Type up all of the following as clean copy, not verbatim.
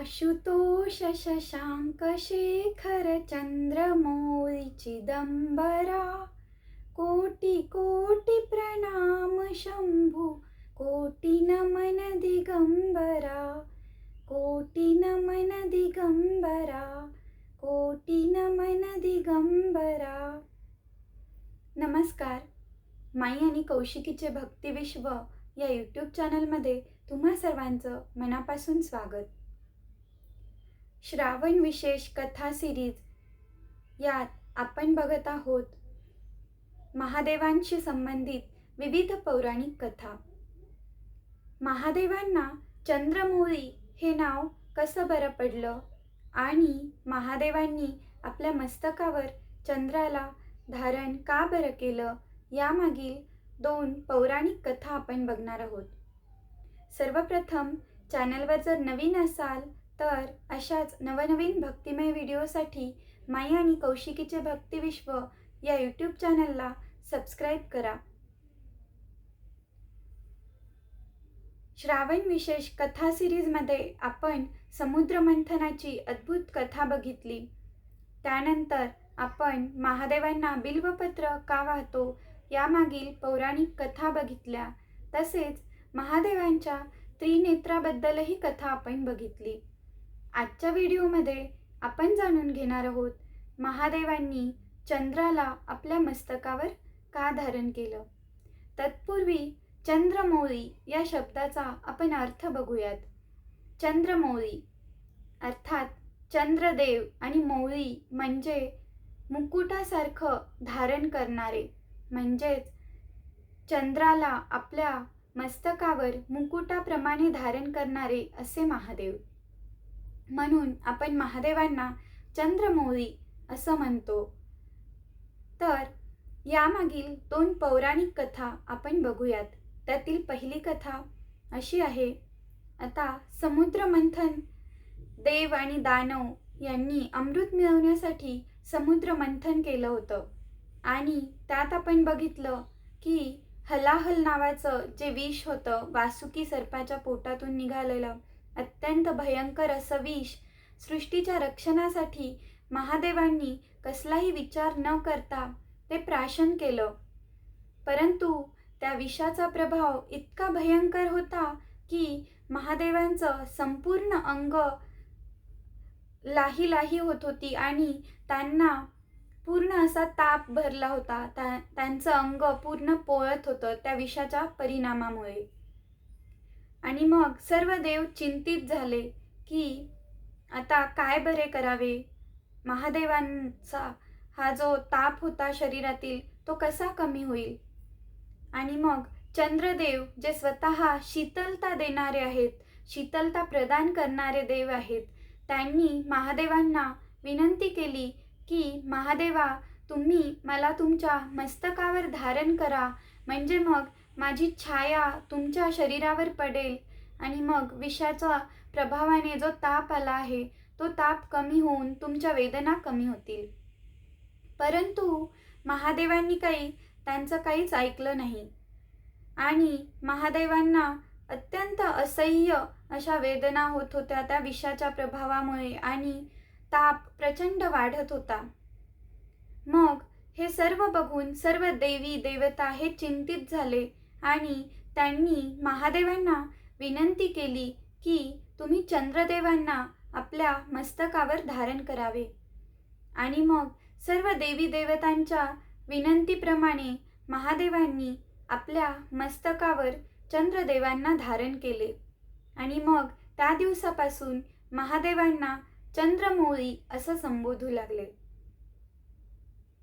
आशुतोष शशांक शेखर चंद्रमौळी चिदंबरा, कोटि कोटि प्रणाम शंभु, कोटि नमन दिगंबरा, कोटि नमन दिगंबरा, कोटि नमन दिगंबरा. नमस्कार. माई आणि कौशिकीचे भक्तिविश्व या यूट्यूब चॅनलमध्ये तुम्हा सर्वांचं मनापासून स्वागत. श्रावण विशेष कथा सिरीज यात आपण बघत आहोत महादेवांशी संबंधित विविध पौराणिक कथा. महादेवांना चंद्रमौळी हे नाव कसं बरं पडलं आणि महादेवांनी आपल्या मस्तकावर चंद्राला धारण का बरं केलं, यामागील 2 पौराणिक कथा आपण बघणार आहोत. सर्वप्रथम चॅनलवर जर नवीन असाल तर अशाच नवनवीन भक्तिमय व्हिडिओसाठी माई आणि कौशिकीचे भक्तिविश्व या यूट्यूब चॅनलला सबस्क्राईब करा. श्रावण विशेष कथा सिरीजमध्ये आपण समुद्र मंथनाची अद्भुत कथा बघितली. त्यानंतर आपण महादेवांना बिल्वपत्र का वाहतो यामागील पौराणिक कथा बघितल्या. तसेच महादेवांच्या त्रिनेत्राबद्दलही कथा आपण बघितली. आजच्या व्हिडिओमध्ये आपण जाणून घेणार आहोत महादेवांनी चंद्राला आपल्या मस्तकावर का धारण केलं. तत्पूर्वी चंद्रमौळी या शब्दाचा आपण अर्थ बघूयात. चंद्रमौळी अर्थात चंद्रदेव आणि मौळी म्हणजे मुकुटासारखं धारण करणारे, म्हणजेच चंद्राला आपल्या मस्तकावर मुकुटाप्रमाणे धारण करणारे असे महादेव. म्हणून आपण महादेवांना चंद्रमौळी असं म्हणतो. तर यामागील 2 पौराणिक कथा आपण बघूयात. त्यातील पहिली कथा अशी आहे. आता समुद्र मंथन, देव आणि दानव यांनी अमृत मिळवण्यासाठी समुद्र मंथन केलं होतं आणि त्यात आपण बघितलं की हलाहल नावाचं जे विष होतं, वासुकी सर्पाच्या पोटातून निघालेलं अत्यंत भयंकर असं विष, सृष्टीच्या रक्षणासाठी महादेवांनी कसलाही विचार न करता ते प्राशन केलं. परंतु त्या विषाचा प्रभाव इतका भयंकर होता की महादेवांचं संपूर्ण अंग लाही लाही होत होती आणि त्यांना पूर्ण असा ताप भरला होता. त्यांचं अंग पूर्ण पोळत होतं त्या विषाच्या परिणामामुळे. आणि मग सर्व देव चिंतित झाले की आता काय बरे करावे, महादेवांचा हा जो ताप होता शरीरातील तो कसा कमी होईल. आणि मग चंद्रदेव जे स्वतः शीतलता देणारे आहेत, शीतलता प्रदान करणारे देव आहेत, त्यांनी महादेवांना विनंती केली की महादेवा, तुम्ही मला तुमच्या मस्तकावर धारण करा, म्हणजे मग माझी छाया तुमच्या शरीरावर पडेल आणि मग विषाच्या प्रभावाने जो ताप आला आहे तो ताप कमी होऊन तुमच्या वेदना कमी होतील. परंतु महादेवांनी त्यांचं काहीच ऐकलं नाही आणि महादेवांना अत्यंत असह्य अशा वेदना होत होत्या त्या विषाच्या प्रभावामुळे आणि ताप प्रचंड वाढत होता. मग हे सर्व बघून सर्व देवी देवता हे चिंतित झाले आणि त्यांनी महादेवांना विनंती केली की तुम्ही चंद्रदेवांना आपल्या मस्तकावर धारण करावे. आणि मग सर्व देवी देवतांच्या विनंतीप्रमाणे महादेवांनी आपल्या मस्तकावर चंद्रदेवांना धारण केले. आणि मग त्या दिवसापासून महादेवांना चंद्रमौळी असं संबोधू लागले.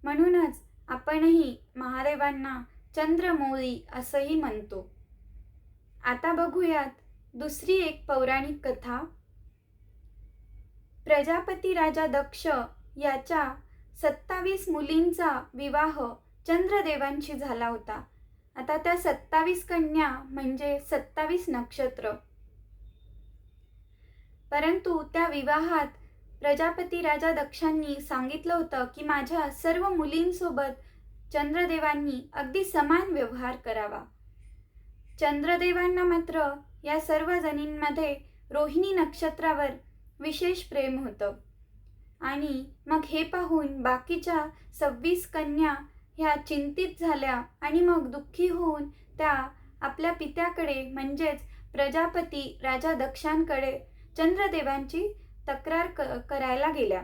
म्हणूनच आपणही महादेवांना चंद्रमौळी असंही म्हणतो. आता बघूयात दुसरी एक पौराणिक कथा. प्रजापती राजा दक्ष याच्या 27 मुलींचा विवाह चंद्रदेवांशी झाला होता. आता त्या 27 कन्या म्हणजे 27 नक्षत्र. परंतु त्या विवाहात प्रजापती राजा दक्षांनी सांगितलं होतं की माझ्या सर्व मुलींसोबत चंद्रदेवांनी अगदी समान व्यवहार करावा. चंद्रदेवांना मात्र या सर्व जणींमध्ये रोहिणी नक्षत्रावर विशेष प्रेम होतं. आणि मग हे पाहून बाकीच्या 26 कन्या ह्या चिंतित झाल्या आणि मग दुःखी होऊन त्या आपल्या पित्याकडे म्हणजेच प्रजापती राजा दक्षांकडे चंद्रदेवांची तक्रार करायला गेल्या.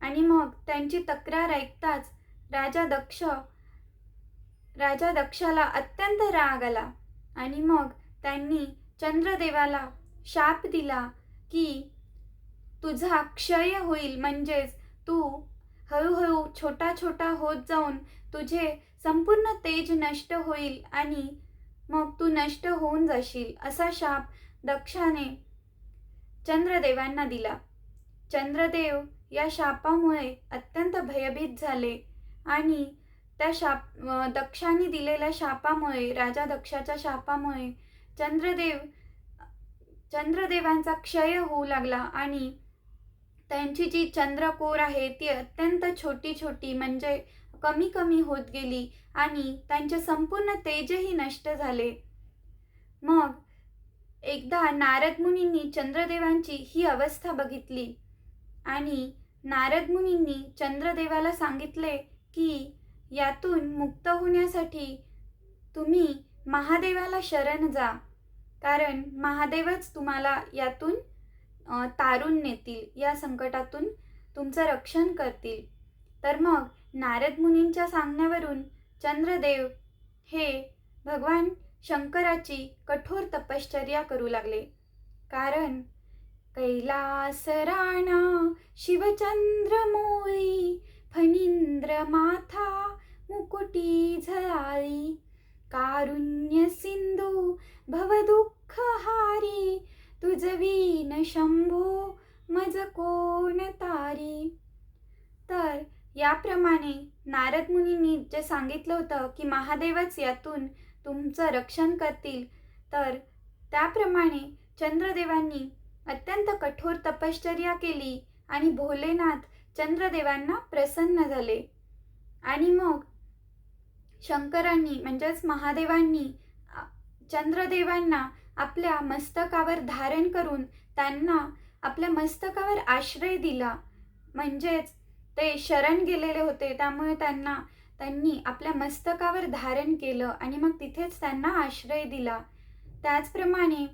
आणि मग त्यांची तक्रार ऐकताच राजा दक्षाला अत्यंत राग आला आणि मग त्यांनी चंद्रदेवाला शाप दिला की तुझा क्षय होईल, म्हणजेच तू हळूहळू छोटा छोटा होत जाऊन तुझे संपूर्ण तेज नष्ट होईल आणि मग तू नष्ट होऊन जाशील, असा शाप दक्षाने चंद्रदेवांना दिला. चंद्रदेव या शापामुळे अत्यंत भयभीत झाले आणि त्या दक्षाने दिलेल्या शापामुळे, राजा दक्षाच्या शापामुळे चंद्रदेवांचा क्षय होऊ लागला आणि त्यांची जी चंद्रकोर आहे ती अत्यंत छोटी छोटी म्हणजे कमी कमी होत गेली आणि त्यांचे संपूर्ण तेजही नष्ट झाले. मग एकदा नारद मुनींनी चंद्रदेवांची ही अवस्था बघितली आणि नारद मुनींनी चंद्रदेवाला सांगितले की यातून मुक्त होण्यासाठी तुम्ही महादेवाला शरण जा, कारण महादेवच तुम्हाला यातून तारून नेतील, या संकटातून तुमचं रक्षण करतील. तर मग नारद मुनींच्या सांगण्यावरून चंद्रदेव हे भगवान शंकराची कठोर तपश्चर्या करू लागले. कारण कैलास राणा शिवचंद्र मोळी फणींद्र माथा मुकुटी झळाळी कारुण्य सिंधू भवदुःख हारी तुझवीन शंभो मज कोण तारी. तर याप्रमाणे नारद मुनींनी जे सांगितलं होतं की महादेवच यातून तुमचं रक्षण करतील, तर त्याप्रमाणे चंद्रदेवांनी अत्यंत कठोर तपश्चर्या केली आणि भोलेनाथ चंद्रदेवांना प्रसन्न झाले. आणि मग शंकरांनी म्हणजेच महादेवांनी चंद्रदेवांना आपल्या मस्तकावर धारण करून त्यांना आपल्या मस्तकावर आश्रय दिला. म्हणजेच ते शरण गेलेले होते, त्यामुळे त्यांनी आपल्या मस्तकावर धारण केलं आणि मग तिथेच त्यांना आश्रय दिला. त्याचप्रमाणे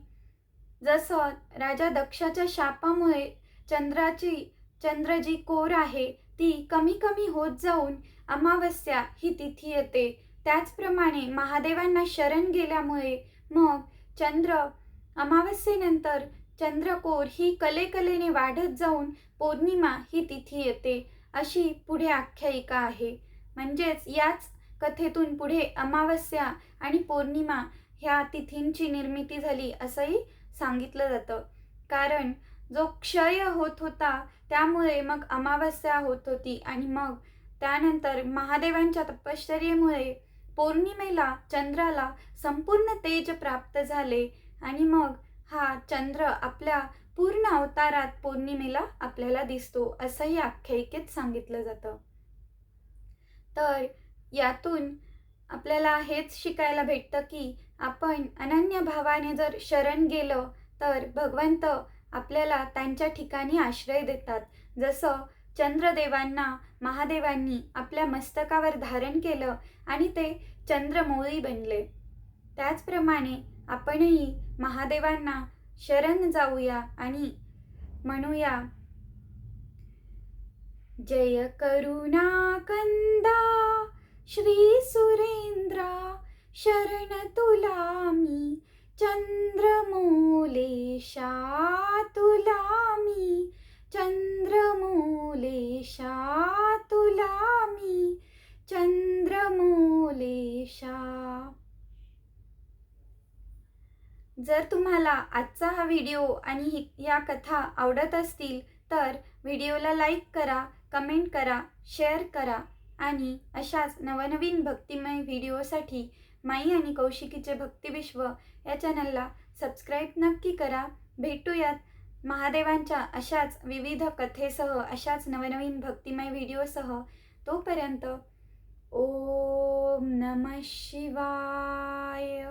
जसं राजा दक्षाच्या शापामुळे चंद्र जी कोर आहे ती कमी कमी होत जाऊन अमावस्या ही तिथी येते, त्याचप्रमाणे महादेवांना शरण गेल्यामुळे मग अमावस्येनंतर चंद्रकोर ही कलेकलेने वाढत जाऊन पौर्णिमा ही तिथी येते, अशी पुढे आख्यायिका आहे. म्हणजेच याच कथेतून पुढे अमावस्या आणि पौर्णिमा ह्या तिथींची निर्मिती झाली असंही सांगितलं जातं. कारण जो क्षय होत होता त्यामुळे मग अमावस्या होत होती आणि मग त्यानंतर महादेवांच्या तपश्चर्येमुळे पौर्णिमेला चंद्राला संपूर्ण तेज प्राप्त झाले आणि मग हा चंद्र आपल्या पूर्ण अवतारात पौर्णिमेला आपल्याला दिसतो, असंही आख्यायिकेत सांगितलं जातं. तर यातून आपल्याला हेच शिकायला भेटतं की आपण अनन्य भावाने जर शरण गेलं तर भगवंत आपल्याला त्यांच्या ठिकाणी आश्रय देतात. जसं चंद्रदेवांना महादेवांनी आपल्या मस्तकावर धारण केलं आणि ते चंद्रमौळी बनले, त्याचप्रमाणे आपणही महादेवांना शरण जाऊया आणि म्हणूया, जय करुणा कंदा श्री सुरेंद्रा शरण तुला मी चंद्रमौलेशा तुला मी चंद्रमौलेशा तुला मी चंद्रमौलेशा. जर तुम्हाला आजचा हा व्हिडिओ आणि या कथा आवडत असतील तर व्हिडिओला लाईक करा, कमेंट करा, शेअर करा आणि अशाच नवनवीन भक्तिमय व्हिडिओसाठी माई आणि कौशिकीचे भक्तिविश्व या चॅनलला सबस्क्राईब नक्की करा. भेटूयात महादेवांच्या अशाच विविध कथेसह, अशाच नवनवीन भक्तिमय व्हिडिओसह. तोपर्यंत ओम नमः शिवाय.